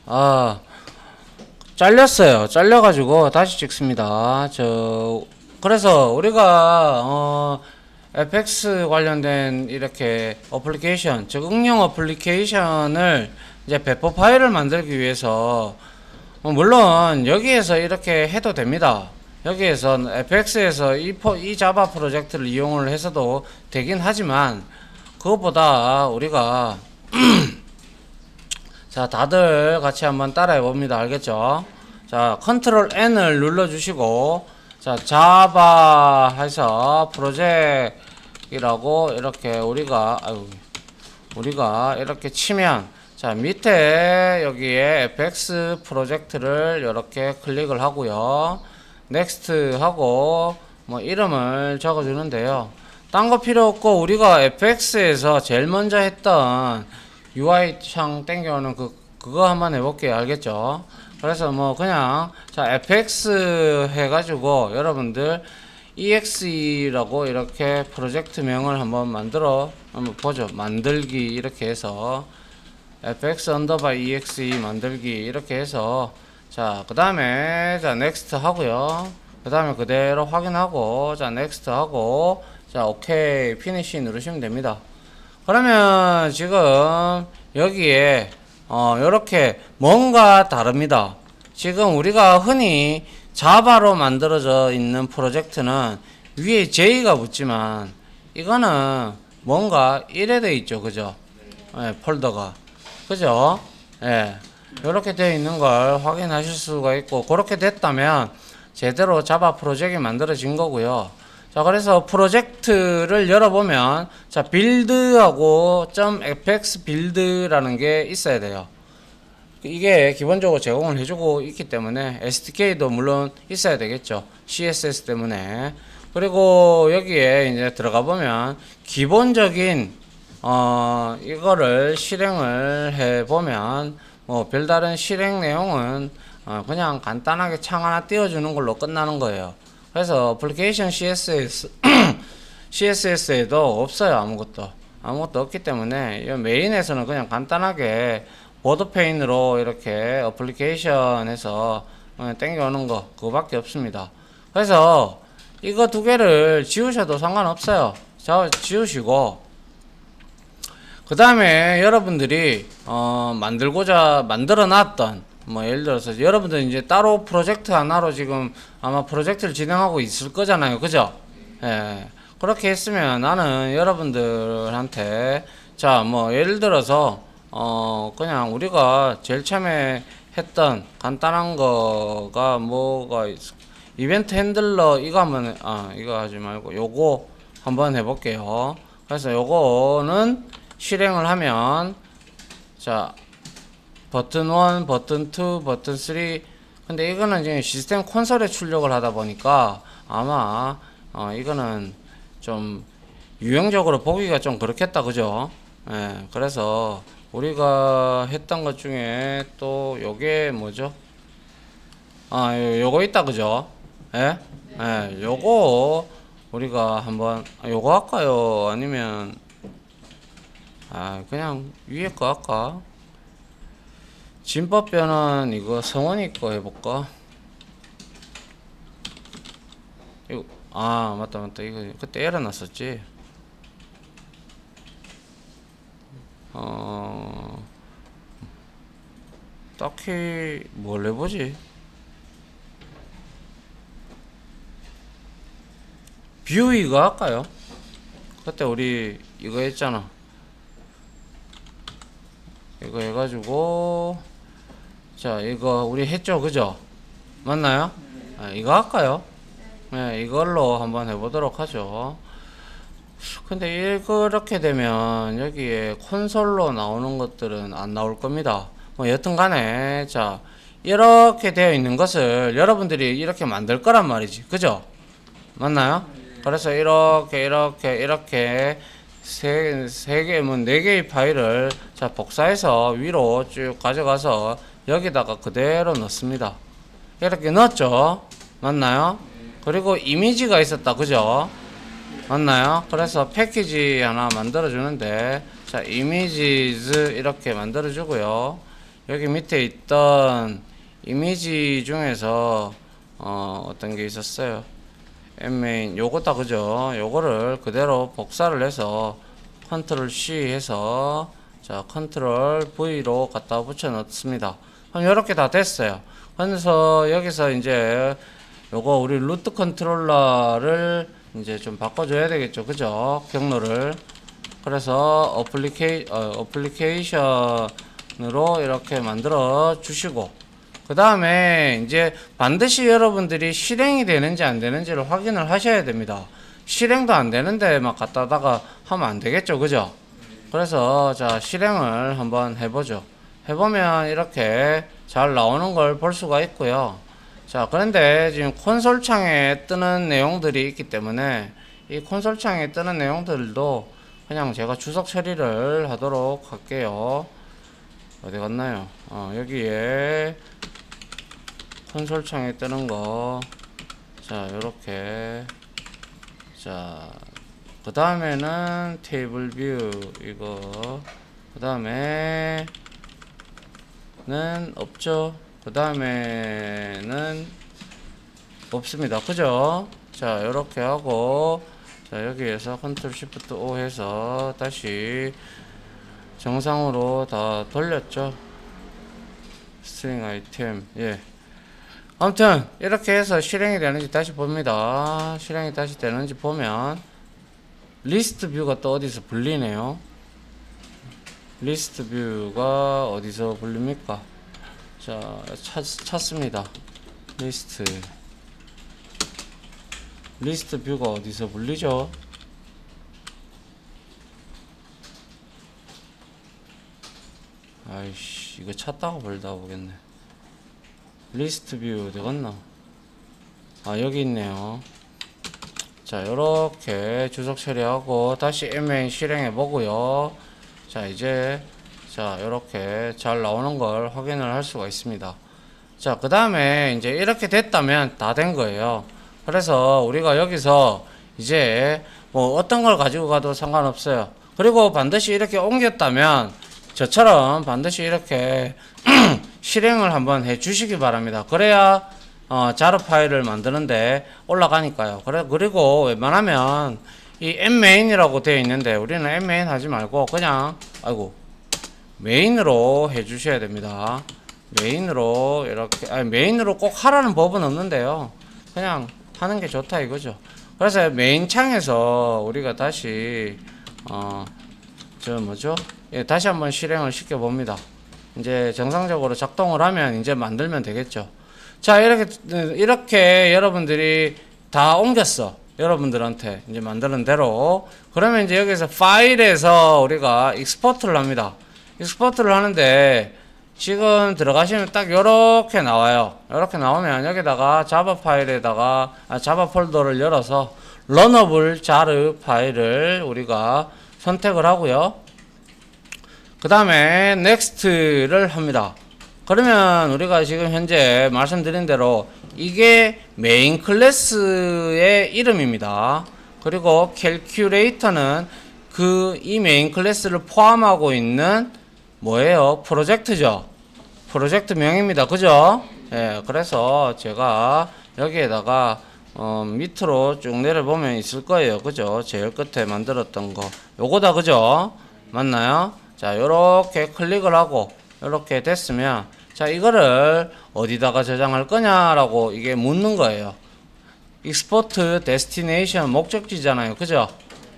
아, 잘렸어요. 잘려가지고 다시 찍습니다. 그래서 우리가, FX 관련된 이렇게 어플리케이션, 즉 응용 어플리케이션을 이제 배포 파일을 만들기 위해서, 물론 여기에서 이렇게 해도 됩니다. 여기에서 FX에서 이 자바 프로젝트를 이용을 해서도 되긴 하지만, 그것보다 우리가 자, 다들 같이 한번 따라해 봅니다. 알겠죠? 자, 컨트롤 N을 눌러 주시고, 자, 자바 해서 프로젝트라고 이렇게 우리가 이렇게 치면, 자, 밑에 여기에 fx 프로젝트를 이렇게 클릭을 하고요. 넥스트 하고 뭐 이름을 적어 주는데요. 딴 거 필요 없고 우리가 fx에서 제일 먼저 했던 UI 창 땡겨오는 그거 한번 해볼게요. 알겠죠? 그래서 뭐 그냥 자 fx 해가지고 여러분들 exe라고 이렇게 프로젝트 명을 한번 보죠. 만들기 이렇게 해서 fx 언더바 exe 만들기 이렇게 해서 자 그 다음에 자 넥스트 하고요. 그 다음에 그대로 확인하고 자 넥스트 하고 자 오케이 피니시 누르시면 됩니다. 그러면 지금 여기에 요렇게 뭔가 다릅니다. 지금 우리가 흔히 자바로 만들어져 있는 프로젝트는 위에 J가 붙지만 이거는 뭔가 이래 돼 있죠. 그죠? 예, 폴더가. 그죠? 예. 요렇게 되어 있는 걸 확인하실 수가 있고, 그렇게 됐다면 제대로 자바 프로젝트가 만들어진 거고요. 자, 그래서 프로젝트를 열어보면, 자, 빌드하고 .fx 빌드라는 게 있어야 돼요. 이게 기본적으로 제공을 해주고 있기 때문에 SDK도 물론 있어야 되겠죠. CSS 때문에. 그리고 여기에 이제 들어가 보면 기본적인 이거를 실행을 해 보면 뭐 별다른 실행 내용은 그냥 간단하게 창 하나 띄워주는 걸로 끝나는 거예요. 그래서 어플리케이션 CSS에도 없어요. 아무것도 없기 때문에 이 메인에서는 그냥 간단하게 보드페인으로 이렇게 어플리케이션에서 땡겨오는 거 그거밖에 없습니다. 그래서 이거 두 개를 지우셔도 상관없어요. 자, 지우시고 그 다음에 여러분들이 만들어 놨던 뭐 예를 들어서 여러분들 이제 따로 프로젝트 하나로 지금 아마 프로젝트를 진행하고 있을 거잖아요. 그죠? 예. 그렇게 했으면 나는 여러분들한테 자 뭐 예를 들어서 그냥 우리가 제일 처음에 했던 간단한 거가 뭐가 이벤트 핸들러 이거 한번 이거 하지 말고 요거 한번 해볼게요. 그래서 요거는 실행을 하면 자 버튼 1, 버튼 2, 버튼 3 근데 이거는 지금 시스템 콘솔에 출력을 하다 보니까 아마 이거는 좀 유형적으로 보기가 좀 그렇겠다. 그죠? 예, 그래서 우리가 했던 것 중에 또 요게 뭐죠? 요거 있다. 그죠? 예? 예, 요거 우리가 한번 요거 할까요? 아니면 그냥 위에 거 할까? 진법변은 이거 성원이 거 해볼까? 이거 맞다 이거 그때 에러 났었지. 딱히 뭘 해보지? 뷰 이거 할까요? 그때 우리 이거 했잖아. 이거 해가지고 자 이거 우리 했죠. 그죠? 맞나요? 이거 할까요? 네, 이걸로 한번 해보도록 하죠. 근데 이렇게 되면 여기에 콘솔로 나오는 것들은 안 나올 겁니다. 뭐 여튼 간에 자 이렇게 되어 있는 것을 여러분들이 이렇게 만들 거란 말이지. 그죠? 맞나요? 그래서 이렇게 세 개, 뭐, 네 개의 파일을 자, 복사해서 위로 쭉 가져가서 여기다가 그대로 넣습니다. 이렇게 넣었죠? 맞나요? 그리고 이미지가 있었다. 그죠? 맞나요? 그래서 패키지 하나 만들어 주는데 자, 이미지즈 이렇게 만들어 주고요. 여기 밑에 있던 이미지 중에서 어떤 게 있었어요. 엠메인 요거다 그죠? 요거를 그대로 복사를 해서 컨트롤 C 해서 자 컨트롤 V로 갖다 붙여 넣습니다. 그럼 이렇게 다 됐어요. 그래서 여기서 이제 요거 우리 루트 컨트롤러를 이제 좀 바꿔줘야 되겠죠, 그죠? 경로를. 그래서 어플리케이션으로 이렇게 만들어 주시고, 그 다음에 이제 반드시 여러분들이 실행이 되는지 안 되는지를 확인을 하셔야 됩니다. 실행도 안 되는데 막 갖다다가 하면 안 되겠죠, 그죠? 그래서 자 실행을 한번 해보죠. 해보면 이렇게 잘 나오는 걸 볼 수가 있고요. 자 그런데 지금 콘솔 창에 뜨는 내용들이 있기 때문에 이 콘솔 창에 뜨는 내용들도 그냥 제가 주석 처리를 하도록 할게요. 어디 갔나요? 여기에 콘솔 창에 뜨는 거, 자 요렇게, 자 그 다음에는 테이블 뷰 이거, 그 다음에는 없죠. 그 다음에는 없습니다, 그죠? 자 요렇게 하고, 자 여기에서 컨트롤 시프트 O 해서 다시 정상으로 다 돌렸죠. 스트링 아이템, 예. 아무튼 이렇게 해서 실행이 되는지 다시 봅니다. 실행이 다시 되는지 보면 리스트 뷰가 또 어디서 불리네요. 리스트 뷰가 어디서 불립니까? 자 찾습니다. 리스트 뷰가 어디서 불리죠? 아이씨, 이거 찾다가 벌다 보겠네. 리스트 뷰 어디 갔나? 여기 있네요. 자 요렇게 주석 처리하고 다시 MA 실행해 보고요. 자 이제 자 요렇게 잘 나오는 걸 확인을 할 수가 있습니다. 자 그 다음에 이제 이렇게 됐다면 다 된 거예요. 그래서 우리가 여기서 이제 뭐 어떤 걸 가지고 가도 상관없어요. 그리고 반드시 이렇게 옮겼다면 저처럼 반드시 이렇게 실행을 한번 해 주시기 바랍니다. 그래야 자르 파일을 만드는데 올라가니까요. 그리고 웬만하면 이 nmain이라고 되어 있는데 우리는 nmain 하지 말고 그냥 메인으로 해 주셔야 됩니다. 메인으로 이렇게, 메인으로 꼭 하라는 법은 없는데요. 그냥 하는 게 좋다 이거죠. 그래서 메인 창에서 우리가 다시 예, 다시 한번 실행을 시켜 봅니다. 이제 정상적으로 작동을 하면 이제 만들면 되겠죠. 자 이렇게 여러분들이 다 옮겼어. 여러분들한테 이제 만드는 대로. 그러면 이제 여기서 파일에서 우리가 익스포트를 합니다. 익스포트를 하는데 지금 들어가시면 딱 요렇게 나와요. 요렇게 나오면 여기다가 자바 파일에다가 자바 폴더를 열어서 러너블 자르 파일을 우리가 선택을 하고요. 그 다음에 넥스트를 합니다. 그러면 우리가 지금 현재 말씀드린 대로 이게 메인 클래스의 이름입니다. 그리고 캘큘레이터는 이 메인 클래스를 포함하고 있는 뭐예요? 프로젝트죠. 프로젝트 명입니다. 그죠? 예, 그래서 제가 여기에다가 밑으로 쭉 내려보면 있을 거예요. 그죠? 제일 끝에 만들었던 거 요거다. 그죠? 맞나요? 자 요렇게 클릭을 하고 요렇게 됐으면 자 이거를 어디다가 저장할 거냐라고 이게 묻는 거예요. 익스포트 데스티네이션 목적지잖아요. 그죠?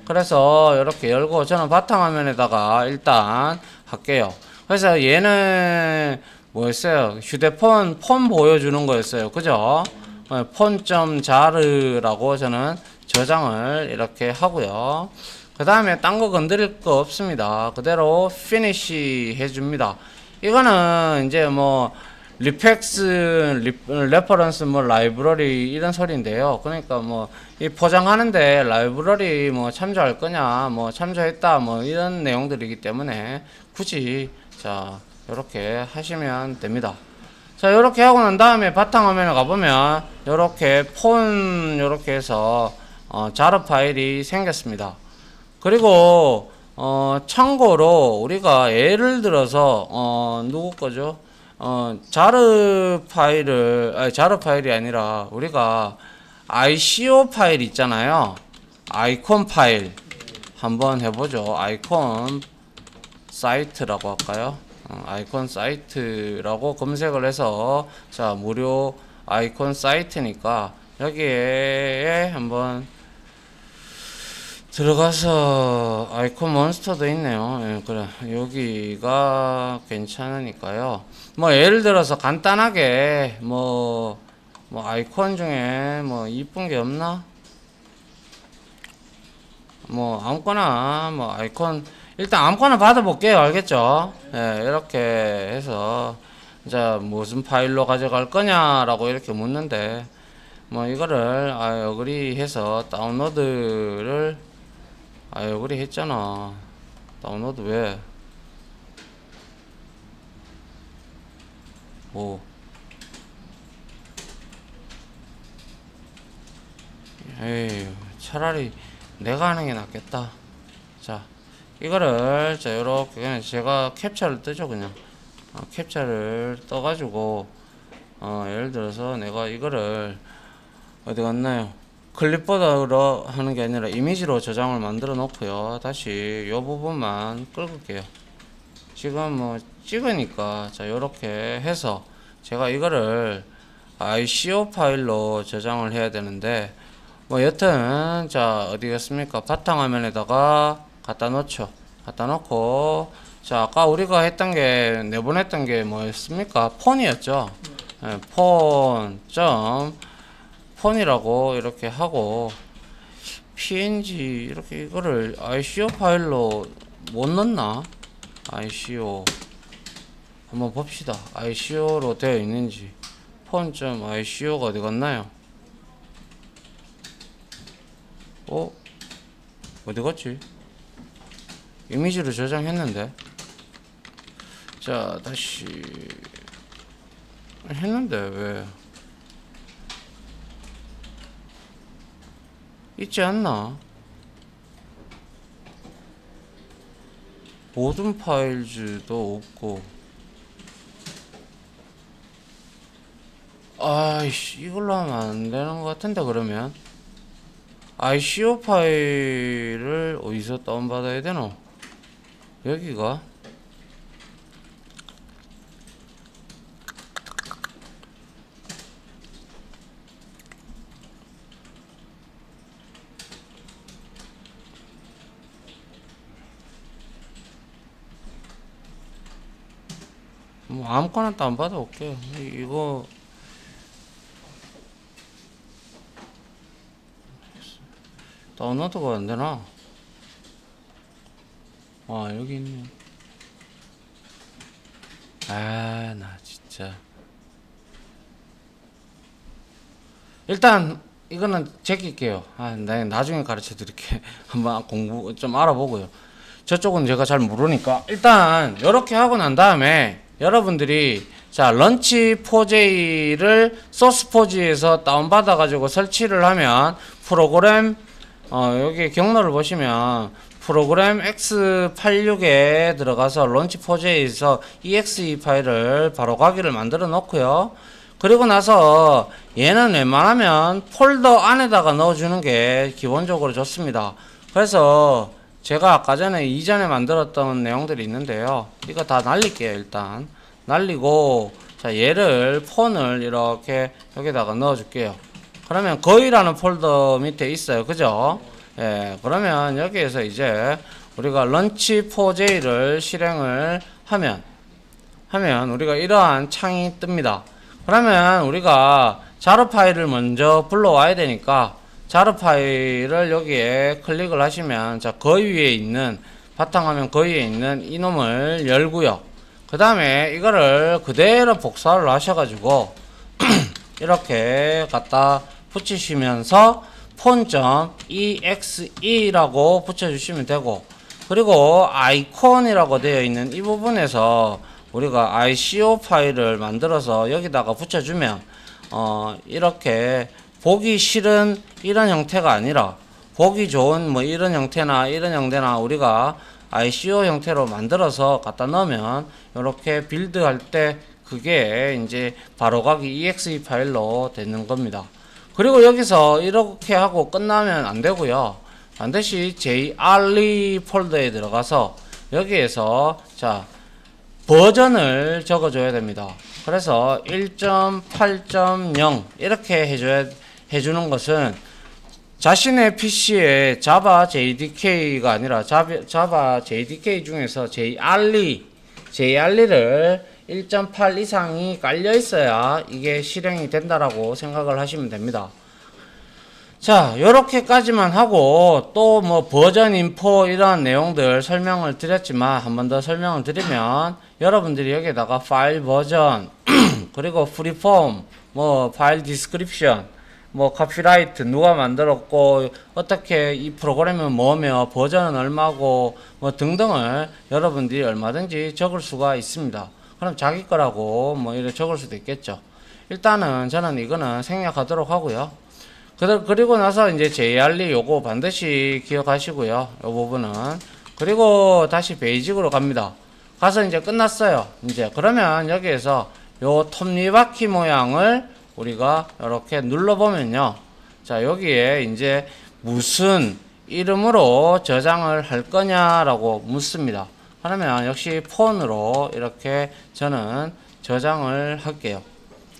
그래서 이렇게 열고 저는 바탕화면에다가 일단 할게요. 그래서 얘는 뭐였어요? 휴대폰 폰 보여주는 거였어요. 그죠? 폰.자르라고 저는 저장을 이렇게 하고요. 그 다음에 딴 거 건드릴 거 없습니다. 그대로 피니시 해줍니다. 이거는 이제 뭐 레퍼런스 라이브러리 이런 소리인데요. 그러니까 뭐 이 포장하는데 라이브러리 뭐 참조할 거냐, 뭐 참조했다, 뭐 이런 내용들이기 때문에 굳이 자 요렇게 하시면 됩니다. 자 요렇게 하고 난 다음에 바탕화면에 가보면 요렇게 폰 요렇게 해서 자르 파일이 생겼습니다. 그리고 참고로 우리가 예를 들어서 누구 거죠? 자르 파일을 자르 파일이 아니라 우리가 ICO 파일 있잖아요. 아이콘 파일 한번 해보죠. 아이콘 사이트라고 할까요? 아이콘 사이트라고 검색을 해서 자 무료 아이콘 사이트니까 여기에 한번 들어가서 아이콘 몬스터도 있네요. 예, 그래 여기가 괜찮으니까요. 뭐 예를 들어서 간단하게 뭐 아이콘 중에 뭐 이쁜 게 없나? 뭐 아무거나 뭐 아이콘 일단 아무거나 받아볼게요. 알겠죠? 예, 이렇게 해서 자 무슨 파일로 가져갈 거냐라고 이렇게 묻는데 뭐 이거를 어그리 해서 다운로드를 어그리 했잖아. 다운로드 왜? 뭐 에이 차라리 내가 하는 게 낫겠다. 자 이거를 자 요렇게 그냥 제가 캡처를 뜨죠. 그냥 캡처를 떠가지고 예를 들어서 내가 이거를 어디 갔나요? 클립보드로 하는 게 아니라 이미지로 저장을 만들어 놓고요. 다시 요 부분만 끌게요. 지금 뭐 찍으니까 자 요렇게 해서 제가 이거를 ICO 파일로 저장을 해야 되는데 뭐 여튼 자 어디겠습니까? 바탕화면에다가 갖다 놓죠. 갖다 놓고 자 아까 우리가 했던 게 내보냈던 게 뭐였습니까? 폰이었죠. 네, 폰이라고 이렇게 하고 png 이렇게 이거를 ICO 파일로 못 넣나? ICO 한번 봅시다. ICO로 되어 있는지 폰.ICO가 어디 갔나요? 어디 갔지? 이미지로 저장했는데 자 다시 했는데 왜 있지 않나? 모든 파일즈도 없고 아이씨 이걸로 하면 안 되는 것 같은데 그러면 ICO 파일을 어디서 다운받아야 되노? 여기가 뭐 아무거나 다운받아 올게요. 이거 다운로드가 안되나? 여기 있네. 나 진짜 일단 이거는 제낄게요. 나중에 가르쳐 드릴게. 한번 공부 좀 알아보고요. 저쪽은 제가 잘 모르니까 일단 이렇게 하고 난 다음에 여러분들이 자 런치4j를 소스4g에서 다운받아 가지고 설치를 하면 프로그램 여기 경로를 보시면 프로그램 x86에 들어가서 런치4j에서 exe 파일을 바로 가기를 만들어 놓고요. 그리고 나서 얘는 웬만하면 폴더 안에다가 넣어주는 게 기본적으로 좋습니다. 그래서 제가 아까 전에 이전에 만들었던 내용들이 있는데요. 이거 다 날릴게요. 일단 날리고 자 얘를 폰을 이렇게 여기다가 넣어줄게요. 그러면 거의라는 폴더 밑에 있어요. 그죠? 예, 그러면 여기에서 이제 우리가 런치4j를 실행을 하면 우리가 이러한 창이 뜹니다. 그러면 우리가 자르 파일을 먼저 불러와야 되니까 자르 파일을 여기에 클릭을 하시면 자 그 위에 있는 바탕화면 그 위에 있는 이놈을 열고요. 그 다음에 이거를 그대로 복사를 하셔가지고 이렇게 갖다 붙이시면서 폰.exe라고 붙여주시면 되고 그리고 아이콘이라고 되어 있는 이 부분에서 우리가 ICO 파일을 만들어서 여기다가 붙여주면 이렇게 보기 싫은 이런 형태가 아니라 보기 좋은 뭐 이런 형태나 이런 형태나 우리가 ICO 형태로 만들어서 갖다 넣으면 이렇게 빌드할 때 그게 이제 바로가기 exe 파일로 되는 겁니다. 그리고 여기서 이렇게 하고 끝나면 안 되고요. 반드시 JRE 폴더에 들어가서 여기에서 자 버전을 적어줘야 됩니다. 그래서 1.8.0 이렇게 해주는 것은 자신의 PC에 자바 JDK가 아니라 자바 JDK 중에서 JRE를 1.8 이상이 깔려 있어야 이게 실행이 된다라고 생각을 하시면 됩니다. 자, 요렇게까지만 하고 또 뭐 버전 인포 이런 내용들 설명을 드렸지만 한 번 더 설명을 드리면 여러분들이 여기에다가 파일 버전 그리고 프리폼 뭐 파일 디스크립션 뭐 카피라이트 누가 만들었고 어떻게 이 프로그램은 뭐며 버전은 얼마고 뭐 등등을 여러분들이 얼마든지 적을 수가 있습니다. 그럼 자기 거라고 뭐 이렇게 적을 수도 있겠죠. 일단은 저는 이거는 생략하도록 하고요. 그리고 나서 이제 JRE 요거 반드시 기억하시고요. 요 부분은. 그리고 다시 베이직으로 갑니다. 가서 이제 끝났어요. 이제 그러면 여기에서 요 톱니바퀴 모양을 우리가 이렇게 눌러보면요. 자, 여기에 이제 무슨 이름으로 저장을 할 거냐라고 묻습니다. 그러면 역시 폰으로 이렇게 저는 저장을 할게요.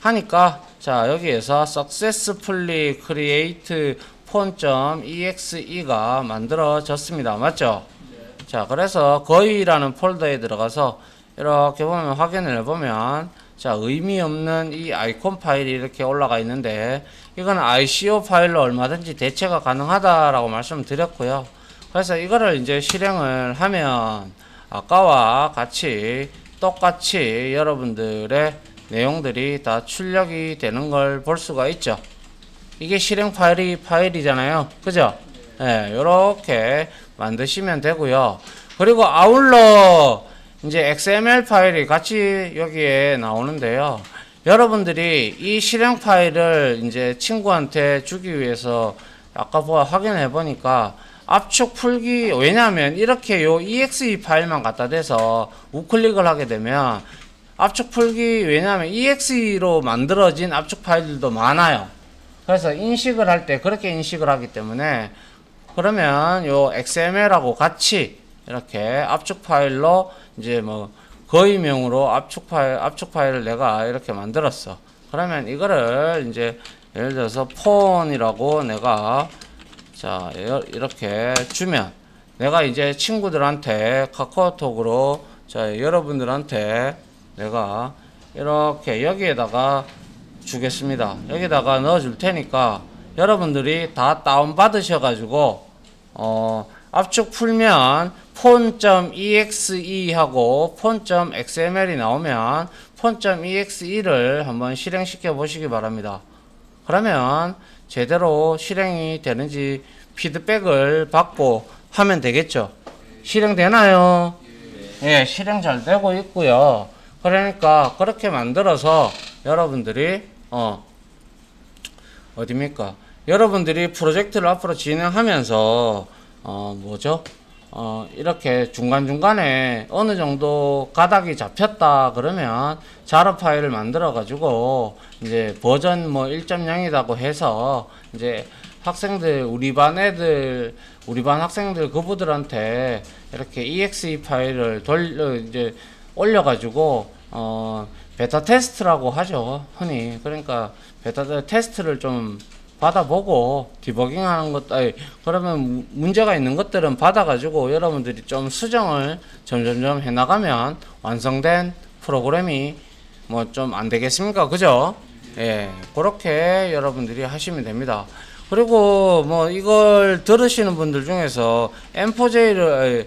하니까 자 여기에서 successfully create phone.exe가 만들어졌습니다. 맞죠? 네. 자 그래서 거의라는 폴더에 들어가서 이렇게 보면 확인을 해보면 자 의미 없는 이 아이콘 파일이 이렇게 올라가 있는데 이건 ICO 파일로 얼마든지 대체가 가능하다라고 말씀드렸고요. 그래서 이거를 이제 실행을 하면 아까와 같이 똑같이 여러분들의 내용들이 다 출력이 되는 걸 볼 수가 있죠. 이게 실행 파일이잖아요. 그죠? 네, 요렇게 만드시면 되고요. 그리고 아울러 이제 XML 파일이 같이 여기에 나오는데요. 여러분들이 이 실행 파일을 이제 친구한테 주기 위해서 아까 확인해 보니까 압축 풀기 왜냐하면 이렇게 요 exe 파일만 갖다 대서 우클릭을 하게 되면 압축 풀기 왜냐하면 exe로 만들어진 압축 파일들도 많아요. 그래서 인식을 할 때 그렇게 인식을 하기 때문에 그러면 요 XML하고 같이 이렇게 압축 파일로 이제 뭐 거의명으로 압축 파일을 내가 이렇게 만들었어. 그러면 이거를 이제 예를 들어서 폰이라고 내가 자 이렇게 주면 내가 이제 친구들한테 카카오톡으로 자 여러분들한테 내가 이렇게 여기에다가 주겠습니다. 여기다가 넣어 줄 테니까 여러분들이 다 다운 받으셔 가지고 압축 풀면 phone.exe 하고 phone.xml이 나오면 phone.exe를 한번 실행시켜 보시기 바랍니다. 그러면 제대로 실행이 되는지 피드백을 받고 하면 되겠죠. 실행되나요? 예, 실행 잘 되고 있고요. 그러니까 그렇게 만들어서 여러분들이 어디입니까? 여러분들이 프로젝트를 앞으로 진행하면서 뭐죠? 이렇게 중간중간에 어느 정도 가닥이 잡혔다 그러면 자료 파일을 만들어 가지고 이제 버전 뭐 1.0이라고 해서 이제 학생들 우리 반 학생들 그분들한테 이렇게 exe 파일을 이제 올려 가지고 베타 테스트라고 하죠. 흔히. 그러니까 베타 테스트를 좀 받아보고 디버깅 하는 것, 그러면 문제가 있는 것들은 받아가지고 여러분들이 좀 수정을 점점점 해나가면 완성된 프로그램이 뭐 좀 안 되겠습니까? 그죠? 예, 그렇게 여러분들이 하시면 됩니다. 그리고 뭐 이걸 들으시는 분들 중에서 M4J를,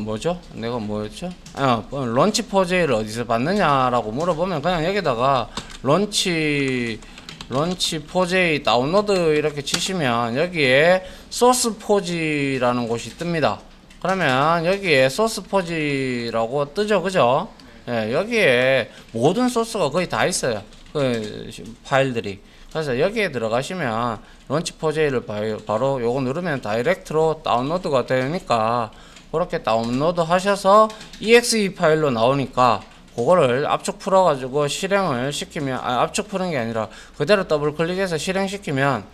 뭐죠? 내가 뭐였죠? 런치4J를 어디서 받느냐라고 물어보면 그냥 여기다가 런치4j 다운로드 이렇게 치시면 여기에 소스4j라는 곳이 뜹니다. 그러면 여기에 소스4j라고 뜨죠. 그죠? 예, 여기에 모든 소스가 거의 다 있어요. 그 파일들이. 그래서 여기에 들어가시면 런치4j를 바로 요거 누르면 다이렉트로 다운로드가 되니까 그렇게 다운로드 하셔서 exe 파일로 나오니까 그거를 압축 풀어 가지고 실행을 시키면, 압축 푸는 게 아니라 그대로 더블 클릭해서 실행시키면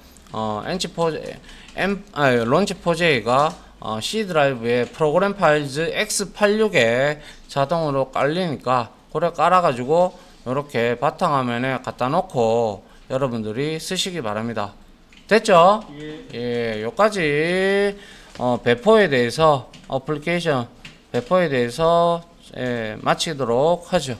론치4j가 C 드라이브에 프로그램 파일즈 x86에 자동으로 깔리니까 그래 깔아가지고 이렇게 바탕화면에 갖다 놓고 여러분들이 쓰시기 바랍니다. 됐죠? 예, 요까지 배포에 대해서, 어플리케이션 배포에 대해서 마치도록 하죠.